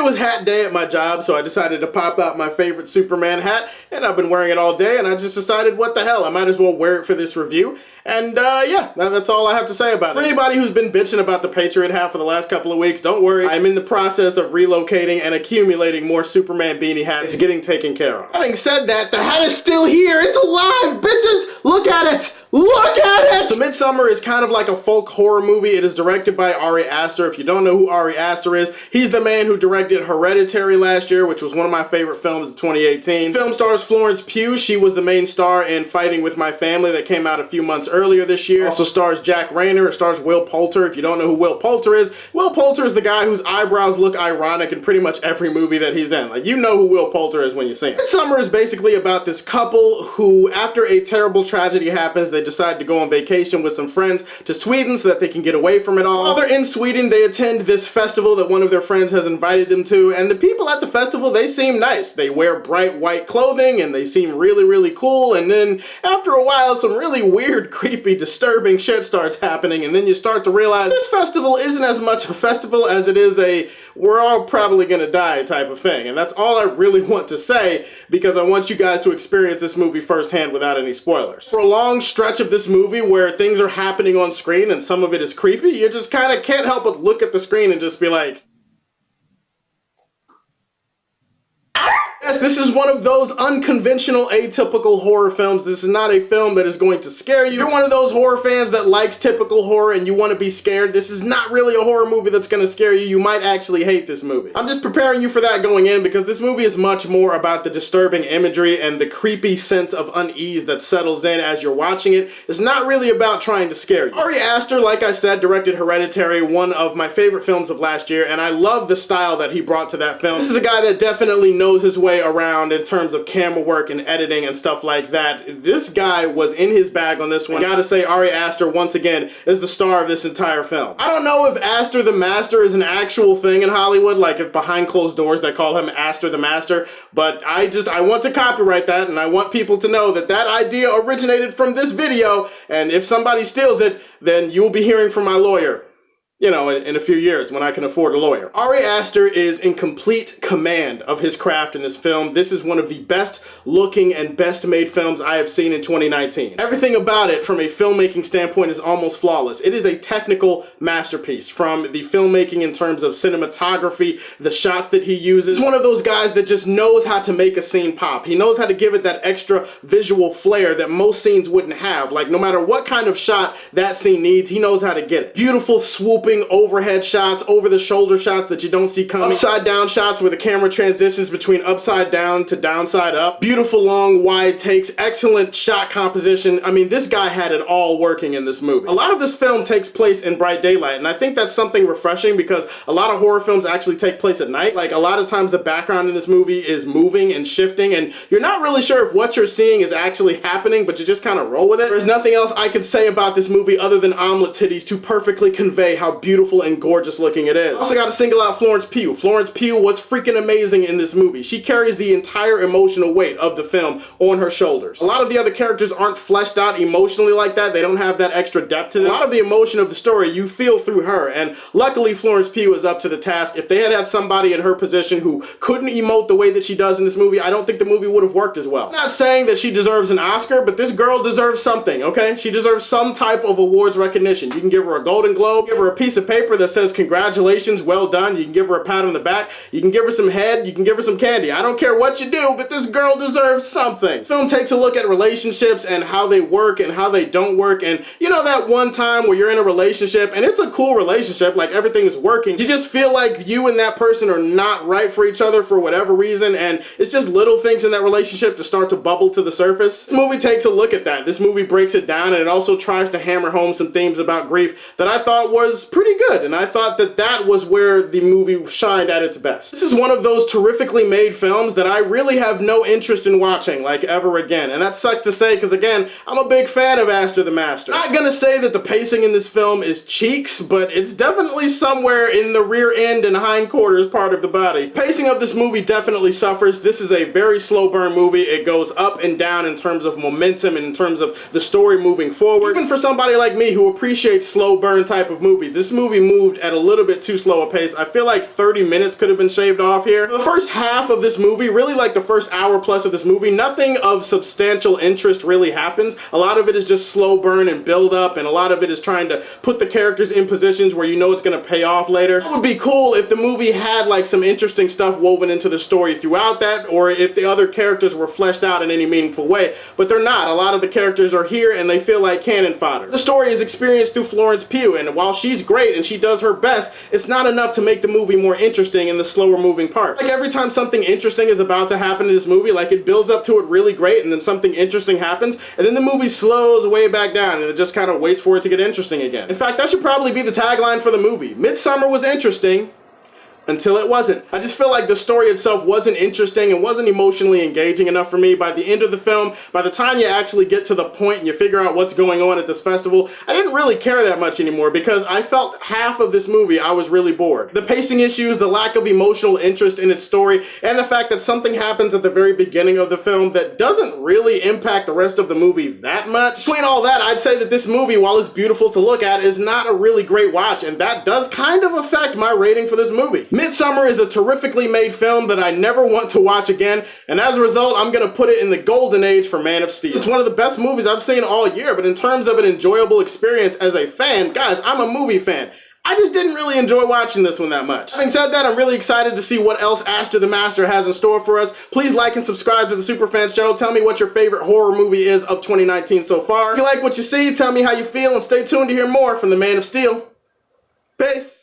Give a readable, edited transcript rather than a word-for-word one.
was hat day at my job, so I decided to pop out my favorite Superman hat, and I've been wearing it all day, and I just decided, what the hell, I might as well wear it for this review. And yeah, that's all I have to say about it. For anybody who's been bitching about the Patriot hat for the last couple of weeks, don't worry. I'm in the process of relocating and accumulating more Superman beanie hats. It's getting taken care of. Having said that, the hat is still here. It's alive, bitches! Look at it! Look at it! So Midsommar is kind of like a folk horror movie. It is directed by Ari Aster. If you don't know who Ari Aster is, he's the man who directed Hereditary last year, which was one of my favorite films of 2018. The film stars Florence Pugh. She was the main star in Fighting With My Family that came out a few months earlier this year. Also stars Jack Rayner. It stars Will Poulter. If you don't know who Will Poulter is the guy whose eyebrows look ironic in pretty much every movie that he's in. Like, you know who Will Poulter is when you see him. Midsommar is basically about this couple who, after a terrible tragedy happens, they decide to go on vacation with some friends to Sweden so that they can get away from it all. While they're in Sweden, they attend this festival that one of their friends has invited them to, and the people at the festival, they seem nice. They wear bright white clothing, and they seem really, really cool, and then after a while, some really weird, creepy, disturbing shit starts happening, and then you start to realize this festival isn't as much a festival as it is a we're all probably gonna die type of thing. And that's all I really want to say, because I want you guys to experience this movie firsthand without any spoilers. For a long stretch of this movie where things are happening on screen and some of it is creepy, you just kind of can't help but look at the screen and just be like, yes, this is one of those unconventional, atypical horror films. This is not a film that is going to scare you. If you're one of those horror fans that likes typical horror and you want to be scared, this is not really a horror movie that's going to scare you. You might actually hate this movie. I'm just preparing you for that going in, because this movie is much more about the disturbing imagery and the creepy sense of unease that settles in as you're watching it. It's not really about trying to scare you. Ari Aster, like I said, directed Hereditary, one of my favorite films of last year, and I love the style that he brought to that film. This is a guy that definitely knows his way around in terms of camera work and editing and stuff like that. This guy was in his bag on this one. I gotta say, Ari Aster, once again, is the star of this entire film. I don't know if Aster the Master is an actual thing in Hollywood, like if behind closed doors they call him Aster the Master, but I want to copyright that, and I want people to know that that idea originated from this video, and if somebody steals it, then you'll be hearing from my lawyer. You know, in a few years when I can afford a lawyer. Ari Aster is in complete command of his craft in this film. This is one of the best looking and best made films I have seen in 2019. Everything about it from a filmmaking standpoint is almost flawless. It is a technical masterpiece, from the filmmaking in terms of cinematography, the shots that he uses. He's one of those guys that just knows how to make a scene pop. He knows how to give it that extra visual flair that most scenes wouldn't have. Like, no matter what kind of shot that scene needs, he knows how to get it. Beautiful, swooping overhead shots, over the shoulder shots that you don't see coming, upside down shots where the camera transitions between upside down to downside up, beautiful long wide takes, excellent shot composition. I mean, this guy had it all working in this movie. A lot of this film takes place in bright daylight, and I think that's something refreshing, because a lot of horror films actually take place at night. Like, a lot of times the background in this movie is moving and shifting, and you're not really sure if what you're seeing is actually happening, but you just kind of roll with it. There's nothing else I could say about this movie other than omelet titties to perfectly convey how beautiful and gorgeous looking it is. Also gotta single out Florence Pugh. Florence Pugh was freaking amazing in this movie. She carries the entire emotional weight of the film on her shoulders. A lot of the other characters aren't fleshed out emotionally like that. They don't have that extra depth to them. A lot of the emotion of the story you feel through her, and luckily Florence Pugh is up to the task. If they had had somebody in her position who couldn't emote the way that she does in this movie, I don't think the movie would have worked as well. I'm not saying that she deserves an Oscar, but this girl deserves something, okay? She deserves some type of awards recognition. You can give her a Golden Globe, give her a piece of paper that says congratulations, well done. You can give her a pat on the back, you can give her some head, you can give her some candy. I don't care what you do, but this girl deserves something. The film takes a look at relationships and how they work and how they don't work, and you know that one time where you're in a relationship and it's a cool relationship, like everything is working, you just feel like you and that person are not right for each other for whatever reason, and it's just little things in that relationship to start to bubble to the surface. This movie takes a look at that. This movie breaks it down, and it also tries to hammer home some themes about grief that I thought was pretty good, and I thought that was where the movie shined at its best. This is one of those terrifically made films that I really have no interest in watching, like, ever again, and that sucks to say, because again, I'm a big fan of Aster the Master. Not gonna say that the pacing in this film is cheeks, but it's definitely somewhere in the rear end and hindquarters part of the body. Pacing of this movie definitely suffers. This is a very slow burn movie. It goes up and down in terms of momentum and in terms of the story moving forward. Even for somebody like me who appreciates slow burn type of movie, this this movie moved at a little bit too slow a pace. I feel like 30 minutes could have been shaved off here. The first half of this movie, really like the first hour plus of this movie, nothing of substantial interest really happens. A lot of it is just slow burn and build up, and a lot of it is trying to put the characters in positions where you know it's going to pay off later. It would be cool if the movie had like some interesting stuff woven into the story throughout that, or if the other characters were fleshed out in any meaningful way, but they're not. A lot of the characters are here and they feel like cannon fodder. The story is experienced through Florence Pugh, and while she's great and she does her best, it's not enough to make the movie more interesting in the slower moving parts. Like every time something interesting is about to happen in this movie, like it builds up to it really great and then something interesting happens, and then the movie slows way back down and it just kind of waits for it to get interesting again. In fact, that should probably be the tagline for the movie. Midsommar was interesting until it wasn't. I just feel like the story itself wasn't interesting and wasn't emotionally engaging enough for me. By the end of the film, by the time you actually get to the point and you figure out what's going on at this festival, I didn't really care that much anymore because I felt half of this movie I was really bored. The pacing issues, the lack of emotional interest in its story, and the fact that something happens at the very beginning of the film that doesn't really impact the rest of the movie that much. Between all that, I'd say that this movie, while it's beautiful to look at, is not a really great watch, and that does kind of affect my rating for this movie. Midsommar is a terrifically made film that I never want to watch again, and as a result, I'm gonna put it in the golden age for Man of Steel. It's one of the best movies I've seen all year, but in terms of an enjoyable experience as a fan, guys, I'm a movie fan. I just didn't really enjoy watching this one that much. Having said that, I'm really excited to see what else Aster the Master has in store for us. Please like and subscribe to the Superfan Show. Tell me what your favorite horror movie is of 2019 so far. If you like what you see, tell me how you feel, and stay tuned to hear more from the Man of Steel. Peace.